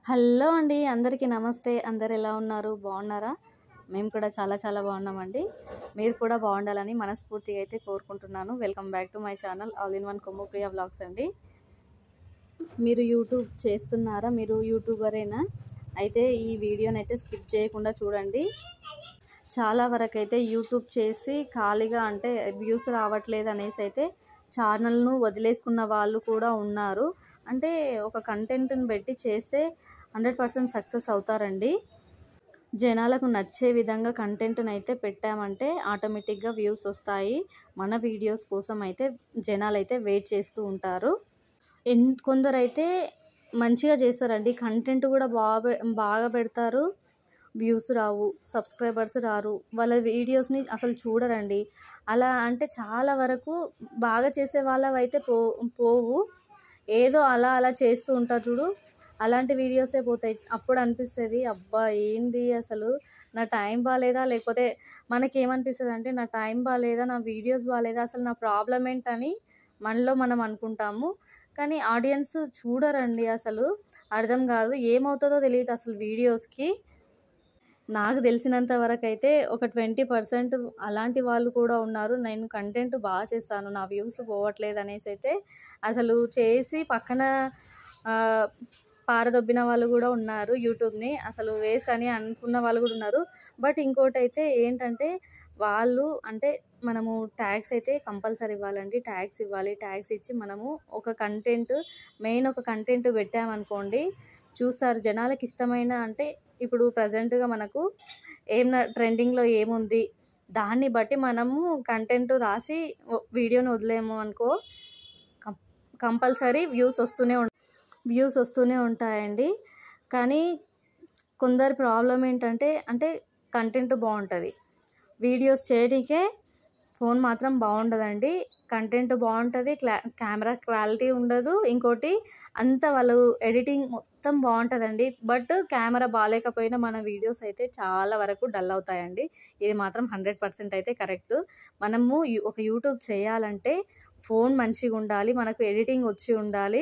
Hello అండి, అందరికీ నమస్తే. అందరు ఎలా ఉన్నారు? బాగున్నారా? మేము కూడా చాలా బాగున్నామండి. మీరు కూడా బాగుండాలని మనస్ఫూర్తిగా అయితే కోరుకుంటున్నాను. Welcome back to my channel all in one Kommu Priya vlogs అండి. మీరు యూట్యూబ్ చేస్తున్నారా? మీరు యూట్యూబరేనా? అయితే ఈ వీడియోని అయితే స్కిప్ చేయకుండా చూడండి. చాలా వరకు అయితే యూట్యూబ్ చేసి ఖాళీగా అంటే వ్యూస్ రావట్లేదు అనేసి అయితే ఛానల్ను వదిలేసుకున్న వాళ్ళు కూడా ఉన్నారు. అంటే ఒక కంటెంట్ని పెట్టి చేస్తే 100% సక్సెస్ అవుతారండి. జనాలకు నచ్చే విధంగా కంటెంట్ని అయితే పెట్టామంటే ఆటోమేటిక్గా వ్యూస్ వస్తాయి. మన వీడియోస్ కోసం అయితే జనాలు అయితే వెయిట్ చేస్తూ ఉంటారు. కొందరైతే మంచిగా చేస్తారండి, కంటెంట్ కూడా బాగా పెడతారు. వ్యూస్ రావు, సబ్స్క్రైబర్స్ రారు, వాళ్ళ వీడియోస్ని అసలు చూడరండి. అలా అంటే చాలా వరకు బాగా చేసే వాళ్ళవైతే పోవు, ఏదో అలా చేస్తూ ఉంటారు చూడు, అలాంటి వీడియోసే పోతాయి. అప్పుడు అనిపిస్తుంది, అబ్బా ఏంది అసలు నా టైం బాగాలేదా, లేకపోతే మనకేమనిపిస్తుంది అంటే నా టైం బాగాలేదా, నా వీడియోస్ బాగాలేదా, అసలు నా ప్రాబ్లం ఏంటని మనలో మనం అనుకుంటాము. కానీ ఆడియన్స్ చూడరండి, అసలు అర్థం కాదు, ఏమవుతుందో తెలియదు అసలు వీడియోస్కి. నాకు తెలిసినంత వరకు అయితే ఒక 20% అలాంటి వాళ్ళు కూడా ఉన్నారు. నేను కంటెంట్ బాగా చేస్తాను, నా వ్యూస్ పోవట్లేదు అనేసి అయితే అసలు చేసి పక్కన పారదొబ్బిన వాళ్ళు కూడా ఉన్నారు. యూట్యూబ్ని అసలు వేస్ట్ అని అనుకున్న వాళ్ళు కూడా ఉన్నారు. బట్ ఇంకోటి అయితే ఏంటంటే వాళ్ళు అంటే మనము ట్యాగ్స్ అయితే కంపల్సరీ ఇవ్వాలండి. ట్యాగ్స్ ఇవ్వాలి. ట్యాగ్స్ ఇచ్చి మనము ఒక కంటెంట్ పెట్టామనుకోండి, చూస్తారు జనాలకు ఇష్టమైన. అంటే ఇప్పుడు ప్రజెంట్గా మనకు ట్రెండింగ్లో ఏముంది దాన్ని బట్టి మనము కంటెంట్ రాసి వీడియోని వదిలేము అనుకో, కంపల్సరీ వ్యూస్ వస్తూనే ఉంటాయండి. కానీ కొందరి ప్రాబ్లం ఏంటంటే కంటెంట్ బాగుంటుంది, వీడియోస్ చేయడానికే ఫోన్ మాత్రం బాగుండదండి. కంటెంట్ బాగుంటుంది, కెమెరా క్వాలిటీ ఉండదు. ఇంకోటి అంతా వాళ్ళు ఎడిటింగ్ మొత్తం బాగుంటుందండి. బట్ కెమెరా బాగాలేకపోయినా మన వీడియోస్ అయితే చాలా వరకు డల్ అవుతాయండి. ఇది మాత్రం 100% అయితే కరెక్ట్. మనము ఒక యూట్యూబ్ చేయాలంటే ఫోన్ మంచిగా ఉండాలి, మనకు ఎడిటింగ్ వచ్చి ఉండాలి,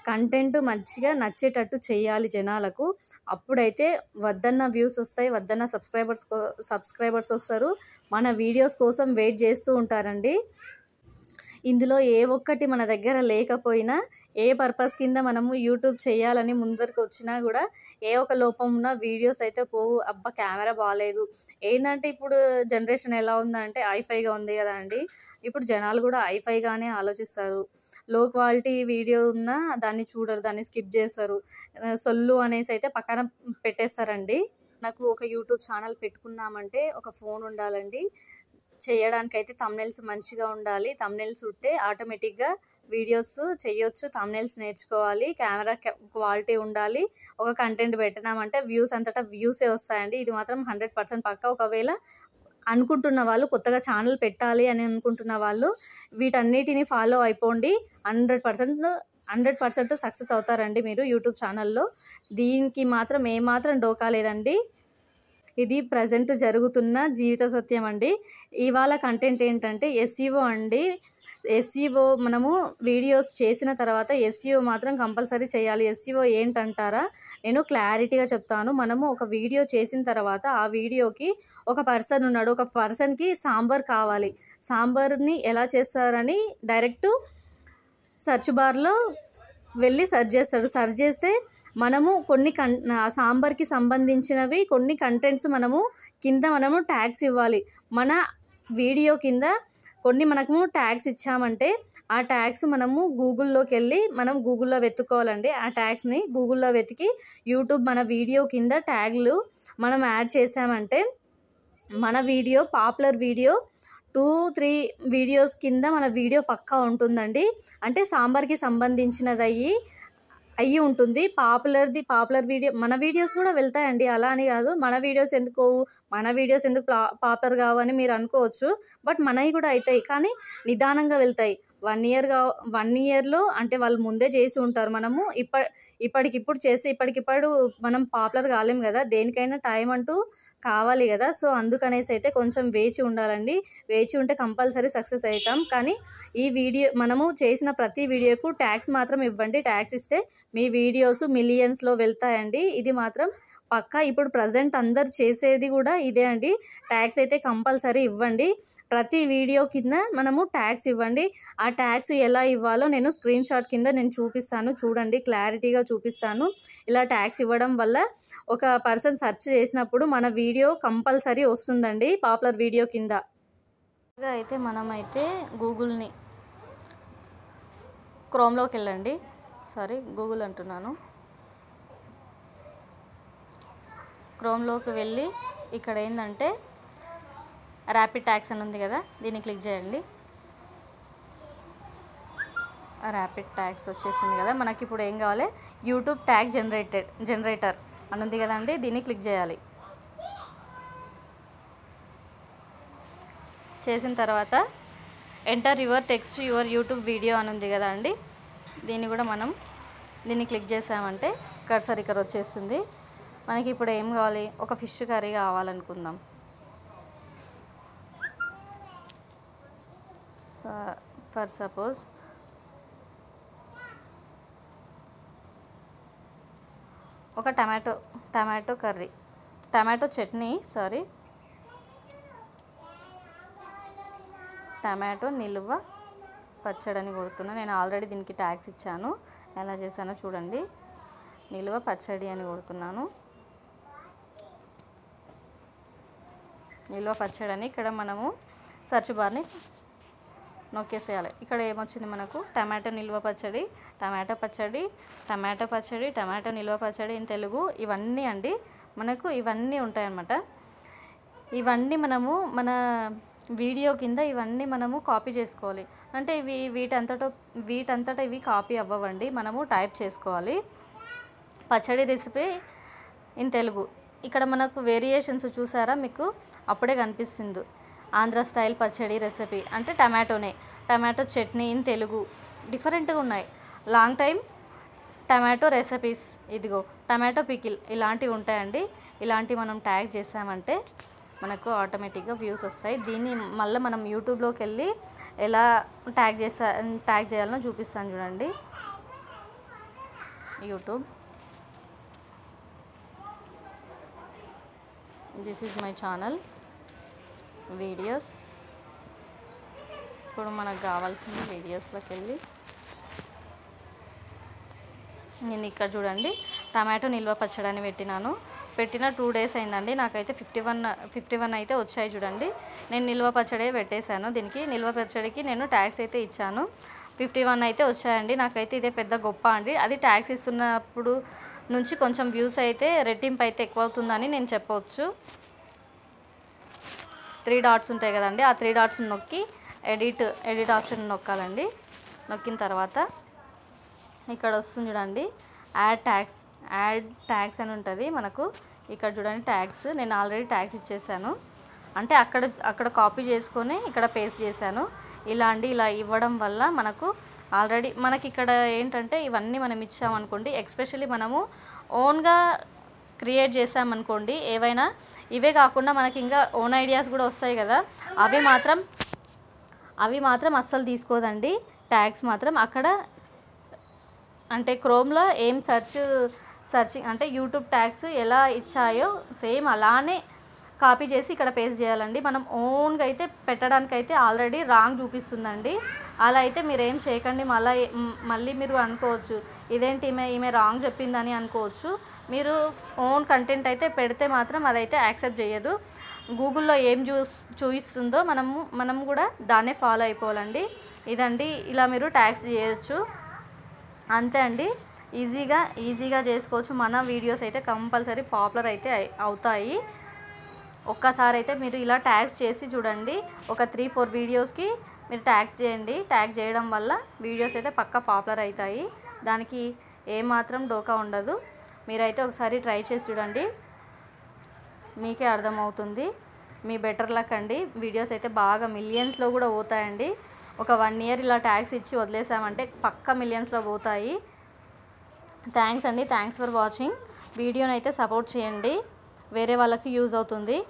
కంటెంట్ మంచిగా నచ్చేటట్టు చేయాలి జనాలకు. అప్పుడైతే వద్దన్న వ్యూస్ వస్తాయి, వద్దన్న సబ్స్క్రైబర్స్ వస్తారు, మన వీడియోస్ కోసం వెయిట్ చేస్తూ ఉంటారండి. ఇందులో ఏ ఒక్కటి మన దగ్గర లేకపోయినా, ఏ పర్పస్ కింద మనము యూట్యూబ్ చేయాలని ముందరికి వచ్చినా కూడా ఏ ఒక లోపం ఉన్న వీడియోస్ అయితే పోవు. అబ్బా కెమెరా బాగాలేదు, ఏంటంటే ఇప్పుడు జనరేషన్ ఎలా ఉందంటే ఐఫైగా ఉంది కదా అండి. ఇప్పుడు జనాలు కూడా ఐఫైగానే ఆలోచిస్తారు. లో క్వాలిటీ వీడియో ఉన్నా దాన్ని చూడరు, దాన్ని స్కిప్ చేస్తారు, సొల్లు అనేసి అయితే పక్కన పెట్టేస్తారండి. నాకు ఒక యూట్యూబ్ ఛానల్ పెట్టుకున్నామంటే ఒక ఫోన్ ఉండాలండి. చేయడానికైతే థంబ్నెయిల్స్ మంచిగా ఉండాలి. థంబ్నెయిల్స్ ఉంటే ఆటోమేటిక్గా వీడియోస్ చేయొచ్చు. థంబ్నెయిల్స్ నేర్చుకోవాలి, కెమెరా క్వాలిటీ ఉండాలి. ఒక కంటెంట్ పెట్టినామంటే వ్యూసే వస్తాయండి. ఇది మాత్రం 100% పక్కా. ఒకవేళ అనుకుంటున్న వాళ్ళు, కొత్తగా ఛానల్ పెట్టాలి అని అనుకుంటున్న వాళ్ళు వీటన్నిటిని ఫాలో అయిపోండి. 100% సక్సెస్ అవుతారండి మీరు యూట్యూబ్ ఛానల్లో. దీనికి మాత్రం ఏమాత్రం డోకా లేదండి. ఇది ప్రజెంట్ జరుగుతున్న జీవిత సత్యం అండి. ఇవాళ కంటెంట్ ఏంటంటే ఎస్ఈఓ అండి. ఎస్ఈఓ మనము వీడియోస్ చేసిన తర్వాత ఎస్ఈఓ మాత్రం కంపల్సరీ చేయాలి. ఎస్ఈఓ ఏంటంటారా, నేను క్లారిటీగా చెప్తాను. మనము ఒక వీడియో చేసిన తర్వాత ఆ వీడియోకి ఒక పర్సన్ ఉన్నాడు, ఒక పర్సన్కి సాంబార్ కావాలి. సాంబార్ని ఎలా చేస్తారని డైరెక్ట్ సెర్చ్ బార్లో వెళ్ళి సెర్చ్ చేస్తాడు. సెర్చ్ చేస్తే మనము కొన్ని సాంబార్కి సంబంధించినవి కొన్ని కంటెంట్స్ మనము ట్యాగ్స్ ఇవ్వాలి. మన వీడియో కింద మనము ట్యాగ్స్ ఇచ్చామంటే ఆ ట్యాగ్స్ మనము గూగుల్లోకి వెళ్ళి గూగుల్లో వెతుక్కోవాలండి. ఆ ట్యాగ్స్ని గూగుల్లో వెతికి యూట్యూబ్ మన వీడియో కింద ట్యాగ్లు మనం యాడ్ చేసామంటే మన వీడియో పాపులర్ వీడియో 2-3 వీడియోస్ కింద మన వీడియో పక్కా ఉంటుందండి. అంటే సాంబార్కి సంబంధించినది అయ్యి ఉంటుంది. పాపులర్ వీడియో మన వీడియోస్ కూడా వెళ్తాయండి, అలా అని కాదు. మన వీడియోస్ ఎందుకు పాపులర్ కావని మీరు అనుకోవచ్చు. బట్ మనవి కూడా అవుతాయి, కానీ నిదానంగా వెళ్తాయి. 1 ఇయర్లో అంటే వాళ్ళు ముందే చేసి ఉంటారు. మనము ఇప్పటికిప్పుడు చేసి ఇప్పటికిప్పుడు మనం పాపులర్ కాలేం కదా. దేనికైనా టైం అంటూ కావాలి కదా. సో అందుకనేసి అయితే కొంచెం వేచి ఉండాలండి. వేచి ఉంటే కంపల్సరీ సక్సెస్ అవుతాం. కానీ ఈ వీడియో మనము చేసిన ప్రతి వీడియోకు ట్యాగ్స్ మాత్రం ఇవ్వండి. ట్యాగ్స్ ఇస్తే మీ వీడియోస్ మిలియన్స్లో వెళ్తాయండి. ఇది మాత్రం పక్కా. ఇప్పుడు ప్రజెంట్ అందరు చేసేది కూడా ఇదే అండి. ట్యాగ్స్ అయితే కంపల్సరీ ఇవ్వండి. ప్రతి వీడియో కింద మనము ట్యాగ్స్ ఇవ్వండి. ఆ ట్యాగ్స్ ఎలా ఇవ్వాలో నేను స్క్రీన్ షాట్ కింద నేను చూపిస్తాను, చూడండి, క్లారిటీగా చూపిస్తాను. ఇలా ట్యాగ్స్ ఇవ్వడం వల్ల ఒక పర్సన్ సెర్చ్ చేసినప్పుడు మన వీడియో కంపల్సరీ వస్తుందండి పాపులర్ వీడియో కింద. అయితే మనమైతే గూగుల్ని క్రోమ్లోకి వెళ్ళండి. గూగుల్ అంటున్నాను. క్రోమ్లోకి వెళ్ళి ఇక్కడ ఏంటంటే ర్యాపిడ్ ట్యాగ్స్ అని ఉంది కదా, దీన్ని క్లిక్ చేయండి. ర్యాపిడ్ ట్యాగ్స్ వచ్చేసింది కదా. మనకి ఇప్పుడు ఏం కావాలి, యూట్యూబ్ ట్యాగ్ జనరేటర్ అని ఉంది కదండి, దీన్ని క్లిక్ చేయాలి. చేసిన తర్వాత enter your text your YouTube video అని ఉంది కదా అండి, దీన్ని క్లిక్ చేసామంటే కర్సర్ ఇక్కడ వచ్చేస్తుంది. మనకి ఇప్పుడు ఏం కావాలి, ఒక ఫిష్ కర్రీ కావాలనుకుందాం. ఫర్ సపోజ్ ఒక tomato curry, tomato chutney, tomato నిల్వ పచ్చడి అని కొడుతున్నా. నేను ఆల్రెడీ దీనికి ట్యాగ్స్ ఇచ్చాను, ఎలా చేశానో చూడండి. నిల్వ పచ్చడి అని కొడుతున్నాను. నిల్వ పచ్చడి అని ఇక్కడ మనము సర్చ్ బార్ని నొక్కేసేయాలి. ఇక్కడ ఏమొచ్చింది మనకు, టమాటో నిల్వ పచ్చడి, టమాటో నిల్వ పచ్చడి ఇన్ తెలుగు, ఇవన్నీ అండి మనకు ఇవన్నీ ఉంటాయన్నమాట. ఇవన్నీ మనము మన వీడియో కింద ఇవన్నీ మనము కాపీ చేసుకోవాలి. అంటే వీటంతటా ఇవి కాపీ అవ్వవండి, మనము టైప్ చేసుకోవాలి. పచ్చడి రెసిపీ ఇన్ తెలుగు, ఇక్కడ మనకు వేరియేషన్స్ చూసారా, మీకు అప్పుడే కనిపిస్తుంది. ఆంధ్ర స్టైల్ పచ్చడి రెసిపీ అంటే టమాటో చట్నీ ఇన్ తెలుగు, డిఫరెంట్గా ఉన్నాయి. లాంగ్ టైం టమాటో రెసిపీస్, ఇదిగో టమాటో పికిల్, ఇలాంటివి ఉంటాయండి. ఇలాంటివి మనం ట్యాగ్ చేసామంటే మనకు ఆటోమేటిక్గా వ్యూస్ వస్తాయి. దీన్ని మళ్ళీ మనం యూట్యూబ్లోకి వెళ్ళి ఎలా ట్యాగ్ చేయాలనో చూపిస్తాను చూడండి. YouTube, this is my channel videos. ఇప్పుడు మనకు కావాల్సిన వీడియోస్లోకి వెళ్ళి నేను ఇక్కడ చూడండి టమాటో నిల్వ పచ్చడి అని పెట్టిన 2 days అయిందండి. నాకైతే 51 అయితే వచ్చాయి చూడండి. నేను నిల్వ పచ్చడే పెట్టేశాను. దీనికి నిల్వ పచ్చడికి నేను ట్యాగ్స్ అయితే ఇచ్చాను. 51 అయితే వచ్చాయండి. నాకైతే ఇదే పెద్ద గొప్ప అండి. అది ట్యాగ్స్ ఇస్తున్నప్పుడు నుంచి కొంచెం వ్యూస్ అయితే రెట్టింపు అయితే ఎక్కువ అవుతుందని నేను చెప్పవచ్చు. 3 dots ఉంటాయి కదండి, ఆ 3 dots నొక్కి ఎడిట్ ఆప్షన్ నొక్కాలండి. నొక్కిన తర్వాత ఇక్కడ వస్తుంది చూడండి, యాడ్ ట్యాగ్స్ అని ఉంటుంది మనకు. ఇక్కడ చూడండి ట్యాగ్స్, నేను ఆల్రెడీ ట్యాగ్స్ ఇచ్చేసాను. అంటే అక్కడ కాపీ చేసుకొని ఇక్కడ పేస్ట్ చేశాను. ఇలా ఇవ్వడం వల్ల మనకి ఇక్కడ ఏంటంటే ఇవన్నీ మనం ఇచ్చామనుకోండి, ఎస్పెషల్లీ మనము ఓన్గా క్రియేట్ చేసామనుకోండి, ఏవైనా ఇవే కాకుండా మనకి ఇంకా ఓన్ ఐడియాస్ కూడా వస్తాయి కదా, అవి మాత్రం అస్సలు తీసుకోదండి. ట్యాగ్స్ మాత్రం అక్కడ అంటే క్రోమ్లో ఏం సర్చింగ్ అంటే యూట్యూబ్ ట్యాగ్స్ ఎలా ఇచ్చాయో సేమ్ అలానే కాపీ చేసి ఇక్కడ పేస్ట్ చేయాలండి. మనం ఓన్గా అయితే పెట్టడానికైతే ఆల్రెడీ రాంగ్ చూపిస్తుందండి. అలా అయితే మీరు ఏం చేయకండి. మళ్ళీ మీరు అనుకోవచ్చు, ఇదేంటి ఈమె రాంగ్ చెప్పిందని అనుకోవచ్చు. మీరు ఓన్ కంటెంట్ అయితే పెడితే మాత్రం అదైతే యాక్సెప్ట్ చేయదు. గూగుల్లో ఏం చూపిస్తుందో మనం కూడా దాన్నే ఫాలో అయిపోవాలండి. ఇదండి, ఇలా మీరు ట్యాగ్స్ చేయొచ్చు, అంతే అండి. ఈజీగా చేసుకోవచ్చు. మన వీడియోస్ అయితే కంపల్సరీ పాపులర్ అయితే అవుతాయి. ఒక్కసారి అయితే మీరు ఇలా ట్యాగ్స్ చేసి చూడండి. ఒక 3-4 వీడియోస్కి మీరు ట్యాగ్స్ చేయండి. ట్యాగ్ చేయడం వల్ల వీడియోస్ అయితే పక్కా పాపులర్ అవుతాయి. దానికి ఏమాత్రం డోకా ఉండదు. మీరైతే ఒకసారి ట్రై చేసి చూడండి, మీకే అర్థమవుతుంది. మీ బెటర్ లక్ అండి. వీడియోస్ అయితే బాగా మిలియన్స్లో కూడా పోతాయండి. ఒక 1 year ఇలా ట్యాగ్స్ ఇచ్చి వదిలేసామంటే పక్కా మిలియన్స్లో పోతాయి. థ్యాంక్స్ అండి. Thanks for watching. వీడియోని అయితే సపోర్ట్ చేయండి. వేరే వాళ్ళకి యూజ్ అవుతుంది.